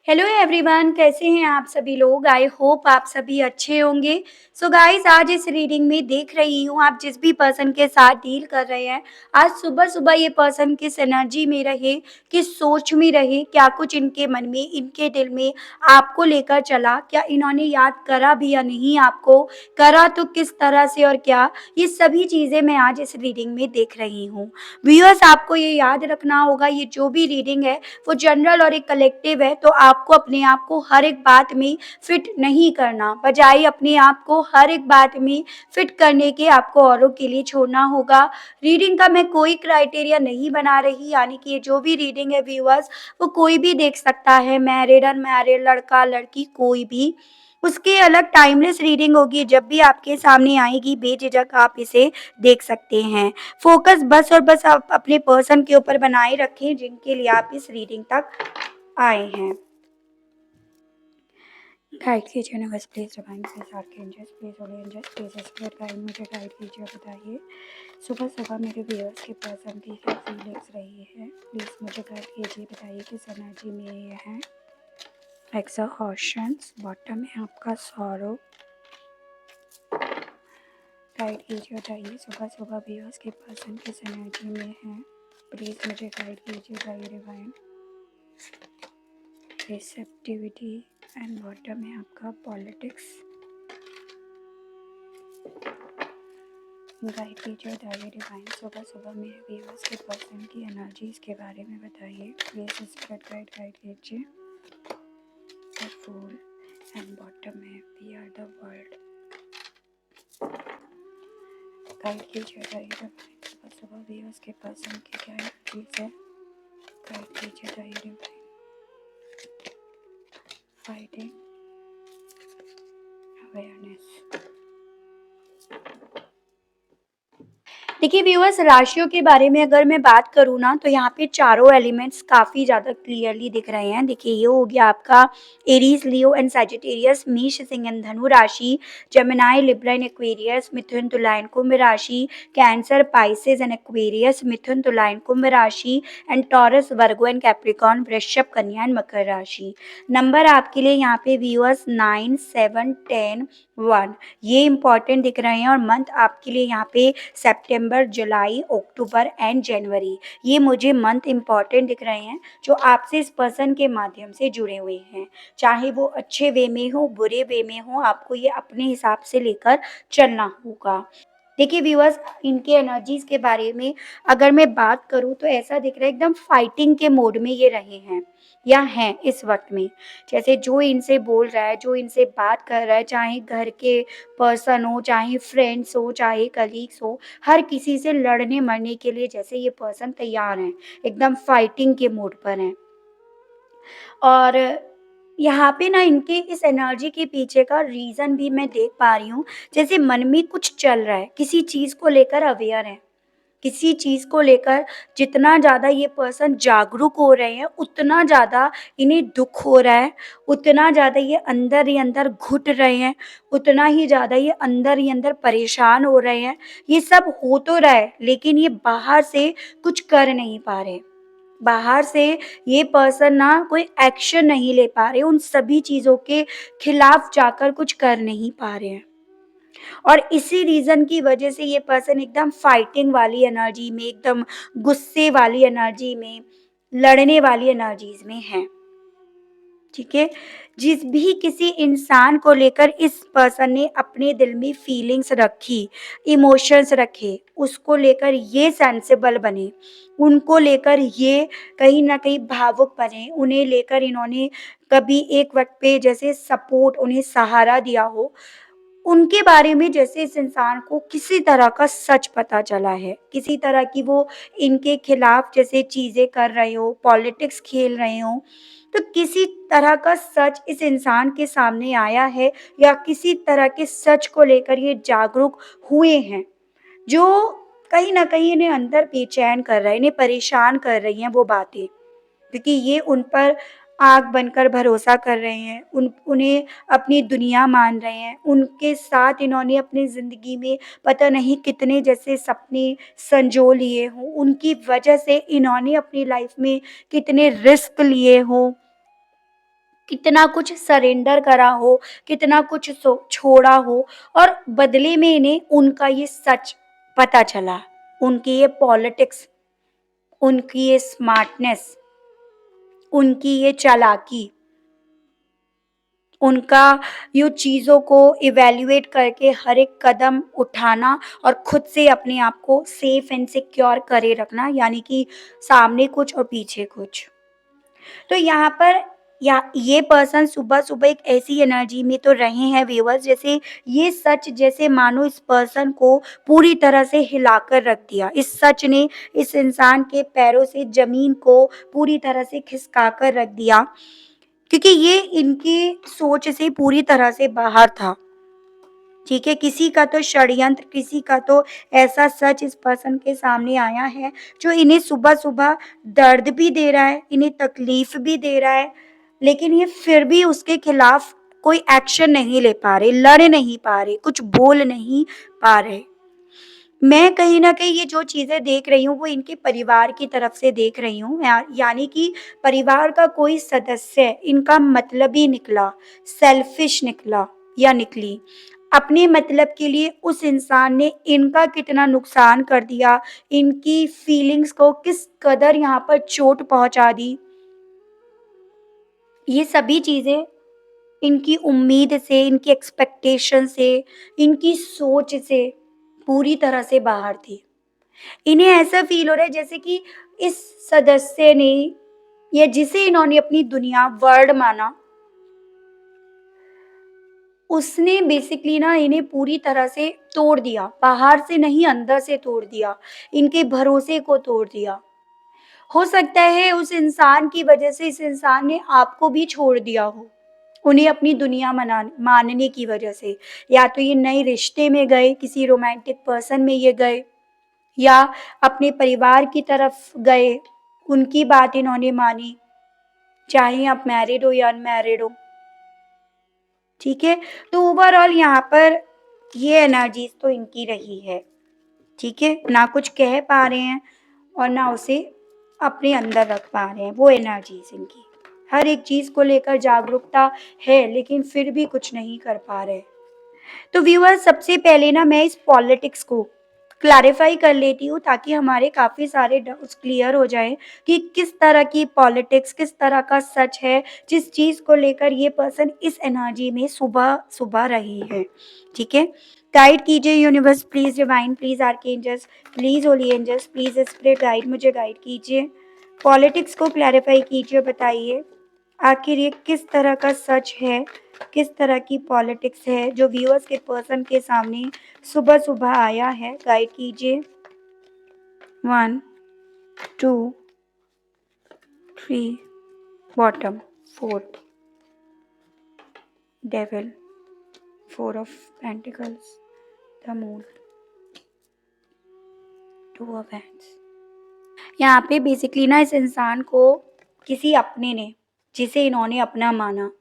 Hello everyone, कैसे हैं आप सभी लोग। आई होप आप सभी अच्छे होंगे। सो गाइस, आज इस रीडिंग में देख रही हूँ आप जिस भी पर्सन के साथ डील कर रहे हैं, आज सुबह सुबह ये पर्सन किस एनर्जी में रहे, किस सोच में रहे, क्या कुछ इनके मन में, इनके दिल में आपको लेकर चला, क्या इन्होंने याद करा भी या नहीं, आपको करा तो किस तरह से और क्या, ये सभी चीज़ें मैं आज इस रीडिंग में देख रही हूँ। व्यूअर्स, आपको ये याद रखना होगा, ये जो भी रीडिंग है वो जनरल और एक कलेक्टिव है, तो आपको अपने आप को हर एक बात में फिट नहीं करना, बजाय अपने आप को हर एक बात में फिट करने के आपको औरों के लिए छोड़ना होगा। रीडिंग का मैं कोई क्राइटेरिया नहीं बना रही, यानी कि ये जो भी रीडिंग है व्यूअर्स, वो कोई भी देख सकता है, मैरिड अनमैरिड, लड़का लड़की, कोई भी। उसके अलग टाइमलेस रीडिंग होगी, जब भी आपके सामने आएगी बेझिझक आप इसे देख सकते हैं। फोकस बस और बस आप अपने पर्सन के ऊपर बनाए रखें जिनके लिए आप इस रीडिंग तक आए हैं। गाइड कीजिए universe, please divine please archangels please holy angels please spirit guide, मुझे गाइड कीजिए। बताइए सुबह सुबह मेरे व्यूअर्स के पर्सन की क्या फीलिंग्स रही है, प्लीज मुझे गाइड कीजिए। बताइए किस एनर्जी में ये है। एक्सहॉर्शंस, बॉटम है आपका सॉरो। गाइड कीजिए। बताइए सुबह सुबह व्यूअर्स के पर्सन किस एनर्जी में है, प्लीज मुझे गाइड कीजिए। Guide divine receptivity and bottom है आपका पॉलिटिक्स। गाइड कीजिए। बताइए डिवाइन सुबह सुबह मेरे व्यूअर्स के पर्सन की एनर्जीज के बारे में बताइए, प्लीज स्पिरिट गाइड गाइड कीजिए। द फूल एंड बॉटम है we are the world. Guide कीजिए। बताइए डिवाइन सुबह सुबह व्यूअर्स के पर्सन की क्या एनर्जीज है, गाइड कीजिए। बताइए डिवाइन फाइटिंग अवेयरनेस। देखिए व्यूअर्स, राशियों के बारे में अगर मैं बात करूँ ना, तो यहाँ पे चारों एलिमेंट्स काफ़ी ज़्यादा क्लियरली दिख रहे हैं। देखिए ये हो गया आपका एरीज, लियो एंड सैजिटेरियस, मेष सिंह एंड धनु राशि, जेमिनाई लिब्रा एंड एक्वेरियस, मिथुन तुला एंड कुंभ राशि, कैंसर पाइसेस एंड एक्वेरियस, मिथुन तुला एंड कुंभ राशि, and Taurus Virgo and Capricorn, वृषभ कन्या एंड मकर राशि। नंबर आपके लिए यहाँ पे व्यूअर्स 9, 7, 10, 1 ये इंपॉर्टेंट दिख रहे हैं, और मंथ आपके लिए यहाँ पे सितंबर, जुलाई, अक्टूबर एंड जनवरी, ये मुझे मंथ इंपॉर्टेंट दिख रहे हैं जो आपसे इस पर्सन के माध्यम से जुड़े हुए हैं। चाहे वो अच्छे वे में हो, बुरे वे में हो, आपको ये अपने हिसाब से लेकर चलना होगा। देखिए व्यूअर्स, इनके एनर्जीज के बारे में अगर मैं बात करूं तो ऐसा दिख रहा है एकदम फाइटिंग के मोड में ये रहे हैं या हैं इस वक्त में। जैसे जो इनसे बोल रहा है, जो इनसे बात कर रहा है, चाहे घर के पर्सन हो, चाहे फ्रेंड्स हो, चाहे कलीग्स हो, हर किसी से लड़ने मरने के लिए जैसे ये पर्सन तैयार हैं, एकदम फाइटिंग के मोड पर हैं। और यहाँ पे ना इनके इस एनर्जी के पीछे का रीज़न भी मैं देख पा रही हूँ, जैसे मन में कुछ चल रहा है, किसी चीज़ को लेकर अवेयर है, किसी चीज़ को लेकर जितना ज़्यादा ये पर्सन जागरूक हो रहे हैं, उतना ज़्यादा इन्हें दुःख हो रहा है, उतना ज़्यादा ये अंदर ही अंदर घुट रहे हैं, उतना ही ज़्यादा ये अंदर ही अंदर परेशान हो रहे हैं। ये सब हो तो रहा है, लेकिन ये बाहर से कुछ कर नहीं पा रहे। बाहर से ये पर्सन ना कोई एक्शन नहीं ले पा रहे, उन सभी चीज़ों के खिलाफ जाकर कुछ कर नहीं पा रहे हैं। और इसी रीज़न की वजह से ये पर्सन एकदम फाइटिंग वाली एनर्जी में, एकदम गुस्से वाली एनर्जी में, लड़ने वाली एनर्जीज में है। ठीक है। जिस भी किसी इंसान को लेकर इस पर्सन ने अपने दिल में फीलिंग्स रखी, इमोशंस रखे, उसको लेकर ये सेंसिबल बने, उनको लेकर ये कहीं ना कहीं भावुक बने, उन्हें लेकर इन्होंने कभी एक वक्त पे जैसे सपोर्ट, उन्हें सहारा दिया हो, उनके बारे में जैसे इस इंसान को किसी तरह का सच पता चला है, किसी तरह की वो इनके खिलाफ जैसे चीज़ें कर रहे हो, पॉलिटिक्स खेल रहे हो, तो किसी तरह का सच इस इंसान के सामने आया है, या किसी तरह के सच को लेकर ये जागरूक हुए हैं, जो कहीं न कहीं इन्हें अंदर बेचैन कर रहा है, इन्हें परेशान कर रही हैं वो बातें। क्योंकि ये उन पर आँख बनकर भरोसा कर रहे हैं, उन्हें अपनी दुनिया मान रहे हैं, उनके साथ इन्होंने अपनी ज़िंदगी में पता नहीं कितने जैसे सपने संजो लिए हों, उनकी वजह से इन्होंने अपनी लाइफ में कितने रिस्क लिए हों, कितना कुछ सरेंडर करा हो, कितना कुछ छोड़ा हो और बदले में इन्हें उनका ये सच पता चला, उनकी ये पॉलिटिक्स, उनकी ये स्मार्टनेस, उनकी ये चालाकी, उनका यूँ चीज़ों को इवैल्यूएट करके हर एक कदम उठाना और खुद से अपने आप को सेफ एंड सिक्योर करे रखना, यानी कि सामने कुछ और पीछे कुछ। तो यहाँ पर या ये पर्सन सुबह-सुबह एक ऐसी एनर्जी में तो रहे हैं व्यूअर्स, जैसे ये सच जैसे मानो इस पर्सन को पूरी तरह से हिलाकर रख दिया। इस सच ने इस इंसान के पैरों से ज़मीन को पूरी तरह से खिसका कर रख दिया, क्योंकि ये इनकी सोच से पूरी तरह से बाहर था। ठीक है, किसी का तो षड्यंत्र, किसी का तो ऐसा सच इस पर्सन के सामने आया है जो इन्हें सुबह-सुबह दर्द भी दे रहा है, इन्हें तकलीफ भी दे रहा है, लेकिन ये फिर भी उसके खिलाफ कोई एक्शन नहीं ले पा रहे, लड़ नहीं पा रहे, कुछ बोल नहीं पा रहे। मैं कहीं न कहीं ये जो चीज़ें देख रही हूँ वो इनके परिवार की तरफ से देख रही हूँ, यानी कि परिवार का कोई सदस्य इनका मतलबी निकला, सेल्फिश निकला या निकली। अपने मतलब के लिए उस इंसान ने इनका कितना नुकसान कर दिया, इनकी फीलिंग्स को किस कदर यहाँ पर चोट पहुँचा दी, ये सभी चीज़ें इनकी उम्मीद से, इनकी एक्सपेक्टेशन से, इनकी सोच से पूरी तरह से बाहर थी। इन्हें ऐसा फ़ील हो रहा है जैसे कि इस सदस्य ने या जिसे इन्होंने अपनी दुनिया वर्ल्ड माना, उसने बेसिकली ना इन्हें पूरी तरह से तोड़ दिया। बाहर से नहीं, अंदर से तोड़ दिया। इनके भरोसे को तोड़ दिया। हो सकता है उस इंसान की वजह से इस इंसान ने आपको भी छोड़ दिया हो, उन्हें अपनी दुनिया मानने की वजह से। या तो ये नए रिश्ते में गए, किसी रोमांटिक पर्सन में ये गए, या अपने परिवार की तरफ गए, उनकी बात इन्होंने मानी, चाहे आप मैरिड हो या अनमैरिड हो, ठीक है? तो ओवरऑल यहाँ पर ये एनर्जीज़ तो इनकी रही है, ठीक है? ना कुछ कह पा रहे हैं और ना उसे अपने अंदर रख पा रहे हैं, वो एनर्जीज़ इनकी। हर एक चीज़ को लेकर जागरूकता है, लेकिन फिर भी कुछ नहीं कर पा रहे। तो व्यूअर्स, सबसे पहले ना मैं इस पॉलिटिक्स को क्लैरिफाई कर लेती हूँ ताकि हमारे काफ़ी सारे डाउट्स क्लियर हो जाएँ कि किस तरह की पॉलिटिक्स, किस तरह का सच है, जिस चीज़ को लेकर ये पर्सन इस एनर्जी में सुबह-सुबह रही है। ठीक है? गाइड कीजिए universe, please divine, please archangels, please holy angels, please spirit guide, मुझे गाइड कीजिए। पॉलिटिक्स को क्लैरिफाई कीजिए, बताइए आखिर ये किस तरह का सच है, किस तरह की पॉलिटिक्स है जो व्यूअर्स के पर्सन के सामने सुबह-सुबह आया है, गाइड कीजिए। 1, 2, 3, bottom, 4th, devil, 4 of pentacles, the moon, 2 of hands. यहाँ पे बेसिकली ना इस इंसान को किसी अपने ने, जिसे इन्होंने अपना माना,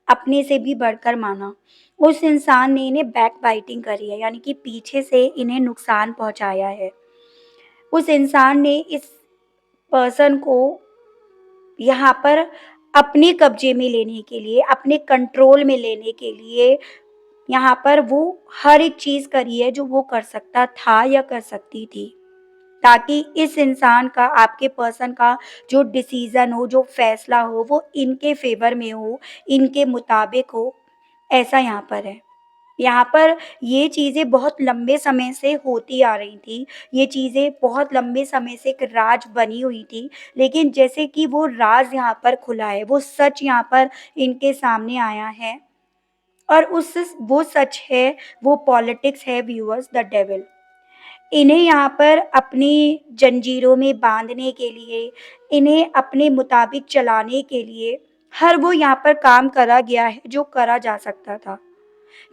अपने से भी बढ़कर माना, उस इंसान ने इन्हें बैक बाइटिंग करी है, यानी कि पीछे से इन्हें नुकसान पहुँचाया है। उस इंसान ने इस पर्सन को यहाँ पर अपने कब्ज़े में लेने के लिए, अपने कंट्रोल में लेने के लिए यहाँ पर वो हर एक चीज़ करी है जो वो कर सकता था या कर सकती थी, ताकि इस इंसान का, आपके पर्सन का जो डिसीज़न हो, जो फ़ैसला हो, वो इनके फ़ेवर में हो, इनके मुताबिक हो, ऐसा यहाँ पर है। यहाँ पर ये चीज़ें बहुत लंबे समय से होती आ रही थी, ये चीज़ें बहुत लंबे समय से एक राज बनी हुई थी, लेकिन जैसे कि वो राज़ यहाँ पर खुला है, वो सच यहाँ पर इनके सामने आया है और उस वो सच है, वो पॉलिटिक्स है व्यूअर्स, द डेविल। इन्हें यहाँ पर अपनी जंजीरों में बाँधने के लिए, इन्हें अपने मुताबिक चलाने के लिए हर वो यहाँ पर काम करा गया है जो करा जा सकता था।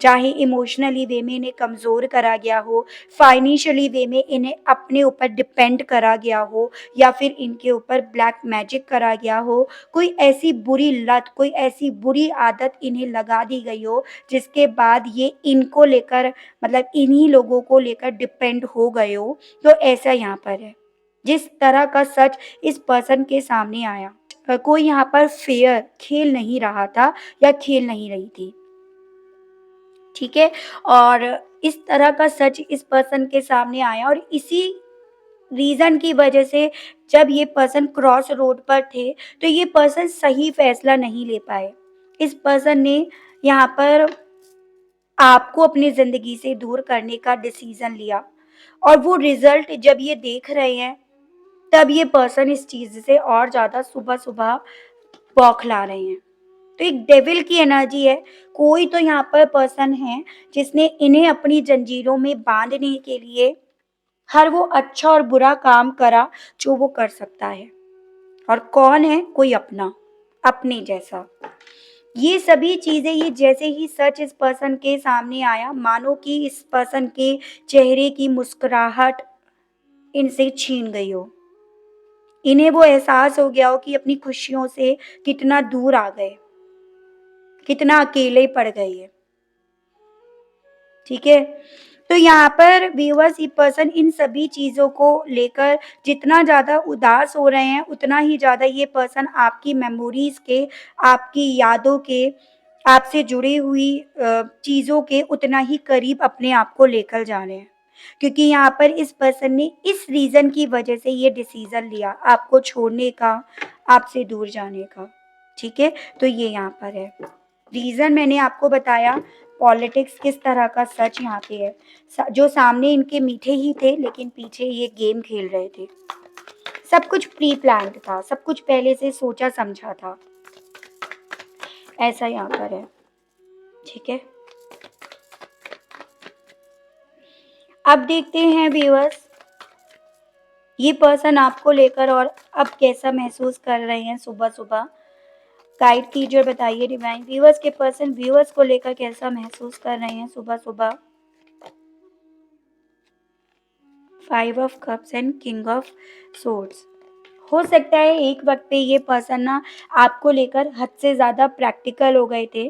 चाहे इमोशनली वे में इन्हें कमज़ोर करा गया हो, फाइनेंशियली वे में इन्हें अपने ऊपर डिपेंड करा गया हो, या फिर इनके ऊपर ब्लैक मैजिक करा गया हो, कोई ऐसी बुरी लत, कोई ऐसी बुरी आदत इन्हें लगा दी गई हो, जिसके बाद ये इनको लेकर, मतलब इन्हीं लोगों को लेकर डिपेंड हो गए हो, तो ऐसा यहाँ पर है। जिस तरह का सच इस पर्सन के सामने आया, कोई यहाँ पर फेयर खेल नहीं रहा था या खेल नहीं रही थी। ठीक है? और इस तरह का सच इस पर्सन के सामने आया और इसी रीज़न की वजह से जब ये पर्सन क्रॉस रोड पर थे, तो ये पर्सन सही फैसला नहीं ले पाए। इस पर्सन ने यहाँ पर आपको अपनी ज़िंदगी से दूर करने का डिसीज़न लिया और वो रिज़ल्ट जब ये देख रहे हैं, तब ये पर्सन इस चीज़ से और ज़्यादा सुबह-सुबह बौखला रहे हैं। तो एक डेविल की एनर्जी है, कोई तो यहाँ पर पर्सन है जिसने इन्हें अपनी जंजीरों में बाँधने के लिए हर वो अच्छा और बुरा काम करा जो वो कर सकता है। और कौन है? कोई अपना, अपने जैसा। ये सभी चीज़ें ये जैसे ही सच इस पर्सन के सामने आया, मानो कि इस पर्सन के चेहरे की मुस्कुराहट इनसे छीन गई हो। इन्हें वो एहसास हो गया हो कि अपनी खुशियों से कितना दूर आ गए, कितना अकेले पड़ गए ये। ठीक है? तो यहाँ पर व्यूअर्स ये पर्सन इन सभी चीज़ों को लेकर जितना ज़्यादा उदास हो रहे हैं, उतना ही ज़्यादा ये पर्सन आपकी मेमोरीज़ के, आपकी यादों के, आपसे जुड़ी हुई चीज़ों के उतना ही करीब अपने आप को लेकर जा रहे हैं। क्योंकि यहाँ पर इस पर्सन ने इस रीज़न की वजह से ये डिसीज़न लिया, आपको छोड़ने का, आपसे दूर जाने का। ठीक है? तो ये यहाँ पर है। रीज़न मैंने आपको बताया, पॉलिटिक्स किस तरह का सच यहाँ पे है। जो सामने इनके मीठे ही थे लेकिन पीछे ये गेम खेल रहे थे। सब कुछ प्री प्लान्ड था, सब कुछ पहले से सोचा समझा था। ऐसा यहाँ पर है। ठीक है? अब देखते हैं व्यूअर्स, ये पर्सन आपको लेकर और अब कैसा महसूस कर रहे हैं सुबह-सुबह। गाइड कीजिए और बताइए डिवाइन व्यूअर्स के पर्सन व्यूअर्स को लेकर कैसा महसूस कर रहे हैं सुबह-सुबह। 5 of cups and king of swords. हो सकता है एक वक़्त पे ये पर्सन ना आपको लेकर हद से ज़्यादा प्रैक्टिकल हो गए थे।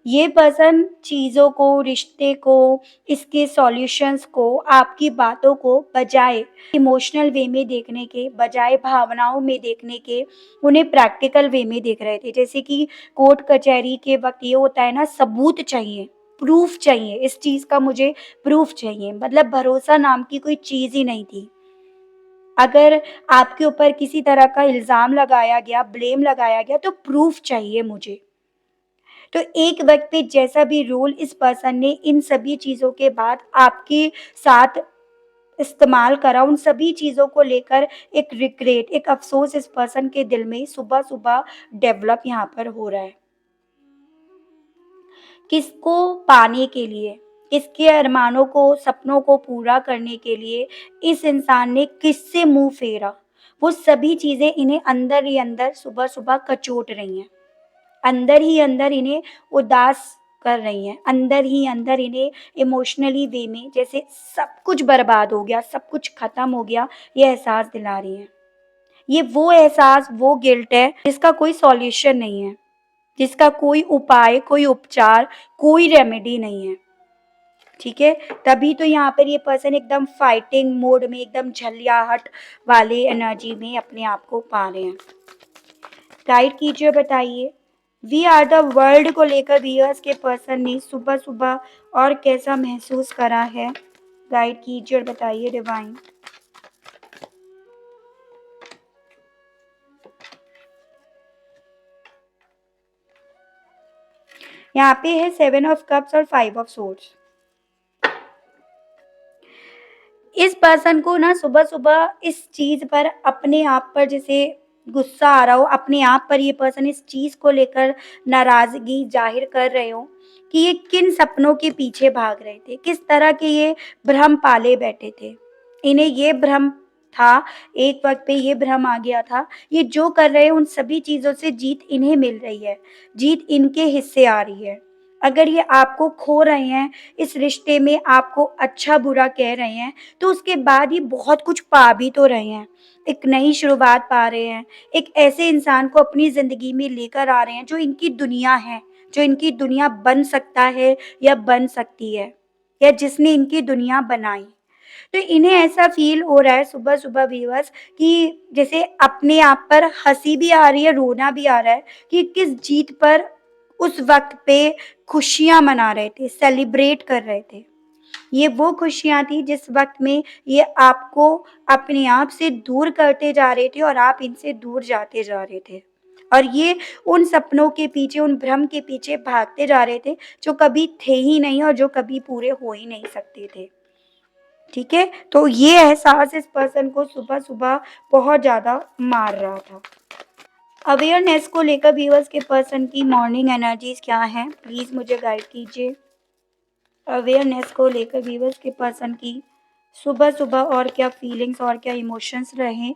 ये पर्सन चीज़ों को, रिश्ते को, इसके सॉल्यूशंस को, आपकी बातों को बजाय इमोशनल वे में देखने के, बजाय भावनाओं में देखने के, उन्हें प्रैक्टिकल वे में देख रहे थे। जैसे कि कोर्ट कचहरी के वक़्त ये होता है ना, सबूत चाहिए, प्रूफ़ चाहिए, इस चीज़ का मुझे प्रूफ़ चाहिए। मतलब भरोसा नाम की कोई चीज़ ही नहीं थी। अगर आपके ऊपर किसी तरह का इल्ज़ाम लगाया गया, ब्लेम लगाया गया तो प्रूफ़ चाहिए मुझे। तो एक वक़्त पे जैसा भी रोल इस पर्सन ने इन सभी चीज़ों के बाद आपके साथ इस्तेमाल करा, उन सभी चीज़ों को लेकर एक रिग्रेट, एक अफ़सोस इस पर्सन के दिल में सुबह-सुबह डेवलप यहाँ पर हो रहा है। किसको पाने के लिए, किसके अरमानों को, सपनों को पूरा करने के लिए इस इंसान ने किससे मुँह फेरा, वो सभी चीज़ें इन्हें अंदर ही अंदर सुबह-सुबह कचोट रही हैं। अंदर ही अंदर इन्हें उदास कर रही हैं, अंदर ही अंदर इन्हें इमोशनली वे में जैसे सब कुछ बर्बाद हो गया, सब कुछ खत्म हो गया, ये एहसास दिला रही हैं। ये वो एहसास, वो गिल्ट है जिसका कोई सॉल्यूशन नहीं है, जिसका कोई उपाय, कोई उपचार, कोई रेमेडी नहीं है। ठीक है? तभी तो यहाँ पर ये पर्सन एकदम फाइटिंग मोड में, एकदम झल्लियाहट वाले एनर्जी में अपने आप को पा रहे हैं। गाइड कीजिए और बताइए, वी आर द वर्ल्ड को लेकर व्यूअर्स के पर्सन ने सुबह-सुबह और कैसा महसूस करा है? गाइड कीजिए और बताइए डिवाइन। यहाँ पे है 7 ऑफ कप्स और 5 ऑफ सोर्ड्स। इस पर्सन को ना सुबह-सुबह इस चीज़ पर अपने आप पर जैसे गुस्सा आ रहा हो, अपने आप पर ये पर्सन इस चीज़ को लेकर नाराज़गी ज़ाहिर कर रहे हो कि ये किन सपनों के पीछे भाग रहे थे, किस तरह के ये भ्रम पाले बैठे थे। इन्हें ये भ्रम था, एक वक़्त पे ये भ्रम आ गया था, ये जो कर रहे हैं उन सभी चीज़ों से जीत इन्हें मिल रही है, जीत इनके हिस्से आ रही है। अगर ये आपको खो रहे हैं, इस रिश्ते में आपको अच्छा-बुरा कह रहे हैं, तो उसके बाद ये बहुत कुछ पा भी तो रहे हैं। एक नई शुरुआत पा रहे हैं, एक ऐसे इंसान को अपनी ज़िंदगी में लेकर आ रहे हैं जो इनकी दुनिया है, जो इनकी दुनिया बन सकता है या बन सकती है या जिसने इनकी दुनिया बनाई। तो इन्हें ऐसा फ़ील हो रहा है सुबह-सुबह व्यूअर्स कि जैसे अपने आप पर हँसी भी आ रही है, रोना भी आ रहा है कि किस जीत पर उस वक़्त पे खुशियाँ मना रहे थे, सेलिब्रेट कर रहे थे। ये वो खुशियाँ थी जिस वक़्त में ये आपको अपने आप से दूर करते जा रहे थे और आप इनसे दूर जाते जा रहे थे। और ये उन सपनों के पीछे, उन भ्रम के पीछे भागते जा रहे थे, जो कभी थे ही नहीं और जो कभी पूरे हो ही नहीं सकते थे। ठीक है? तो ये एहसास इस पर्सन को सुबह-सुबह बहुत ज़्यादा मार रहा था। अवेयरनेस को लेकर व्यूअर्स के पर्सन की मॉर्निंग एनर्जीज़ क्या हैं? प्लीज़ मुझे गाइड कीजिए। अवेयरनेस को लेकर व्यूअर्स के पर्सन की सुबह-सुबह और क्या फीलिंग्स और क्या इमोशंस रहे?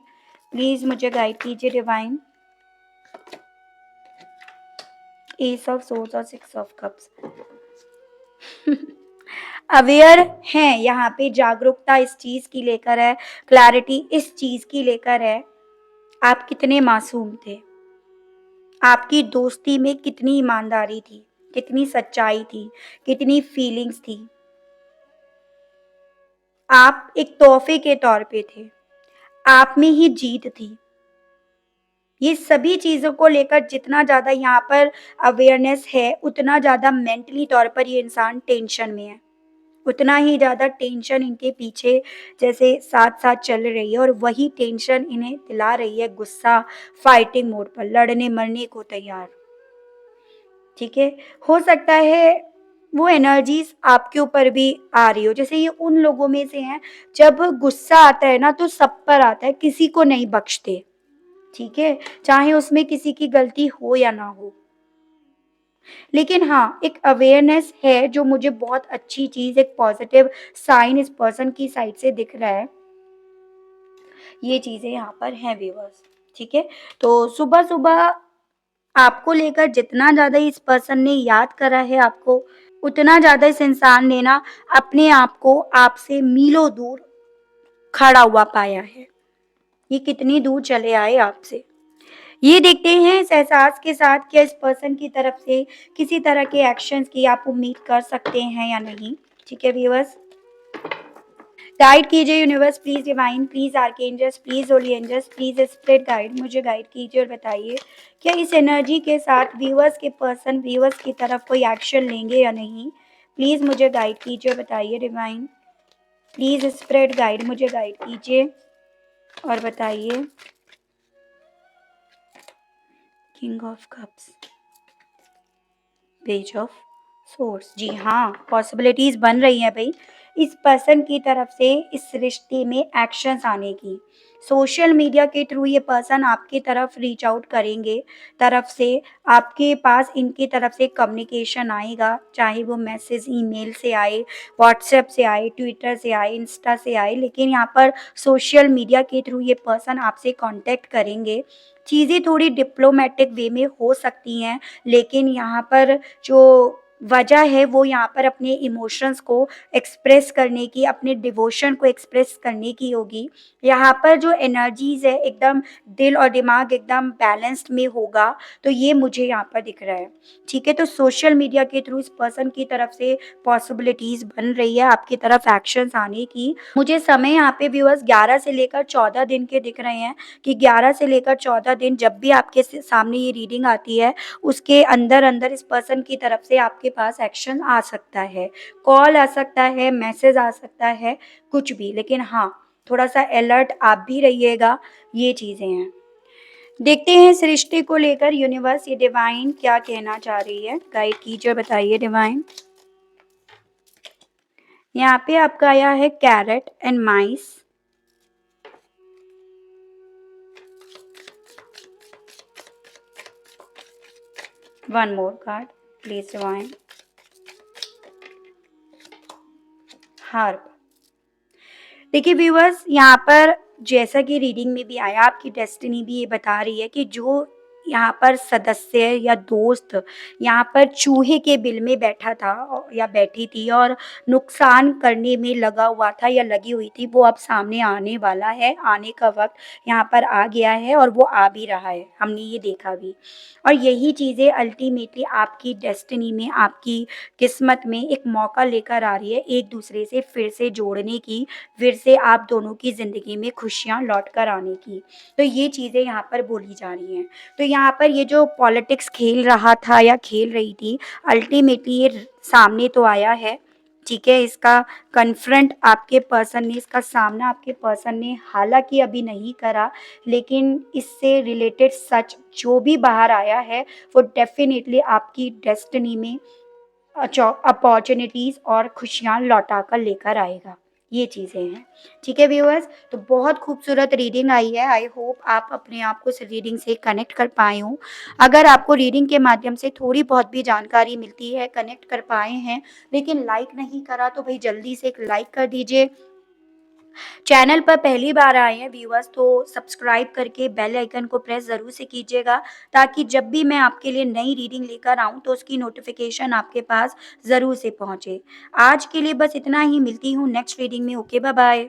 प्लीज़ मुझे गाइड कीजिए डिवाइन। एस ऑफ सोर्ड्स और सिक्स ऑफ कप्स। अवेयर हैं, यहाँ पे जागरूकता इस चीज़ की लेकर है, क्लैरिटी इस चीज़ की लेकर है, आप कितने मासूम थे। आपकी दोस्ती में कितनी ईमानदारी थी, कितनी सच्चाई थी, कितनी फीलिंग्स थी। आप एक तोहफ़े के तौर पे थे, आप में ही जीत थी। ये सभी चीज़ों को लेकर जितना ज़्यादा यहाँ पर अवेयरनेस है, उतना ज़्यादा मेंटली तौर पर ये इंसान टेंशन में है। उतना ही ज़्यादा टेंशन इनके पीछे जैसे साथ-साथ चल रही है और वही टेंशन इन्हें दिला रही है गुस्सा, फाइटिंग मोड पर, लड़ने-मरने को तैयार। ठीक है? हो सकता है वो एनर्जीज़ आपके ऊपर भी आ रही हो। जैसे ये उन लोगों में से हैं, जब गुस्सा आता है ना तो सब पर आता है, किसी को नहीं बख्शते। ठीक है? चाहे उसमें किसी की गलती हो या ना हो। लेकिन हाँ, एक अवेयरनेस है जो मुझे बहुत अच्छी चीज़, एक पॉज़िटिव साइन इस पर्सन की साइड से दिख रहा है। ये चीज़ें यहाँ पर हैं व्यूअर्स, ठीक है? तो सुबह-सुबह आपको लेकर जितना ज़्यादा इस पर्सन ने याद करा है आपको, उतना ज़्यादा इस इंसान ने ना अपने आप को आपसे मीलों दूर खड़ा हुआ पाया है। ये कितनी दूर चले आए आपसे। ये देखते हैं इस एहसास के साथ क्या इस पर्सन की तरफ से किसी तरह के एक्शंस की आप उम्मीद कर सकते हैं या नहीं। ठीक है व्यूअर्स, गाइड कीजिए universe, please divine, please archangels, please holy angels, please spirit guide, मुझे गाइड कीजिए और बताइए क्या इस एनर्जी के साथ व्यूअर्स के पर्सन व्यूअर्स की तरफ कोई एक्शन लेंगे या नहीं। प्लीज मुझे गाइड कीजिए और बताइए डिवाइन, प्लीज स्पिरिट गाइड, मुझे गाइड कीजिए और बताइए। King of cups, page of swords, जी हाँ, पॉसिबिलिटीज बन रही हैं भाई इस पर्सन की तरफ से इस रिश्ते में एक्शंस आने की। सोशल मीडिया के थ्रू ये पर्सन आपकी तरफ रीच आउट करेंगे, तरफ से आपके पास इनकी तरफ से कम्युनिकेशन आएगा, चाहे वो मैसेज ईमेल से आए, व्हाट्सएप से आए, ट्विटर से आए, इंस्टा से आए, लेकिन यहाँ पर सोशल मीडिया के थ्रू ये पर्सन आपसे कांटेक्ट करेंगे। चीज़ें थोड़ी डिप्लोमेटिक वे में हो सकती हैं, लेकिन यहाँ पर जो वजह है वो यहाँ पर अपने इमोशंस को एक्सप्रेस करने की, अपने डिवोशन को एक्सप्रेस करने की होगी। यहाँ पर जो एनर्जीज़ है एकदम दिल और दिमाग एकदम बैलेंस्ड में होगा, तो ये मुझे यहाँ पर दिख रहा है। ठीक है, तो सोशल मीडिया के थ्रू इस पर्सन की तरफ से पॉसिबिलिटीज़ बन रही है आपकी तरफ एक्शंस आने की। मुझे समय यहाँ पे व्यूअर्स 11 से लेकर 14 दिन के दिख रहे हैं कि 11 से लेकर 14 दिन जब भी आपके सामने ये रीडिंग आती है, उसके अंदर-अंदर इस पर्सन की तरफ से आपके पास एक्शन आ सकता है। कॉल आ सकता है, मैसेज आ सकता है, कुछ भी। लेकिन हाँ, थोड़ा-सा अलर्ट आप भी रहिएगा, ये चीज़ें हैं। देखते हैं इस रिश्ते को लेकर यूनिवर्स, ये डिवाइन क्या कहना चाह रही है। गाइड कीजिए और बताइए डिवाइन। यहाँ पे आपका आया है carrot and mice. One more card please divine. Harp. देखिए व्यूअर्स, यहाँ पर जैसा कि रीडिंग में भी आया, आपकी डेस्टिनी भी ये बता रही है कि जो यहाँ पर सदस्य या दोस्त यहाँ पर चूहे के बिल में बैठा था या बैठी थी और नुकसान करने में लगा हुआ था या लगी हुई थी, वो अब सामने आने वाला है, आने का वक़्त यहाँ पर आ गया है और वो आ भी रहा है, हमने ये देखा भी। और यही चीज़ें अल्टीमेटली आपकी डेस्टिनी में, आपकी किस्मत में एक मौका लेकर आ रही है एक-दूसरे से फिर से जोड़ने की, फिर से आप दोनों की ज़िंदगी में खुशियाँ लौट कर आने की। तो ये चीज़ें यहाँ पर बोली जा रही हैं। तो यहाँ पर ये जो पॉलिटिक्स खेल रहा था या खेल रही थी, अल्टीमेटली ये सामने तो आया है, ठीक है? इसका कन्फ्रंट आपके पर्सन ने, इसका सामना आपके पर्सन ने हालाँकि अभी नहीं करा, लेकिन इससे रिलेटेड सच जो भी बाहर आया है, वो डेफ़िनिटली आपकी डेस्टिनी में अपॉर्च्युनिटीज़ और खुशियाँ लौटा कर लेकर आएगा। ये चीज़ें हैं। ठीक है व्यूअर्स, तो बहुत खूबसूरत रीडिंग आई है। आई होप आप अपने आप को इस रीडिंग से कनेक्ट कर पाए हों। अगर आपको रीडिंग के माध्यम से थोड़ी बहुत भी जानकारी मिलती है, कनेक्ट कर पाए हैं, लेकिन लाइक नहीं करा तो भई जल्दी से एक लाइक कर दीजिए। चैनल पर पहली बार आए हैं व्यूअर्स तो सब्सक्राइब करके बेल आइकन को प्रेस ज़रूर से कीजिएगा, ताकि जब भी मैं आपके लिए नई रीडिंग लेकर आऊँ तो उसकी नोटिफ़िकेशन आपके पास ज़रूर से पहुँचे। आज के लिए बस इतना ही, मिलती हूँ नेक्स्ट रीडिंग में। Okay, bye bye.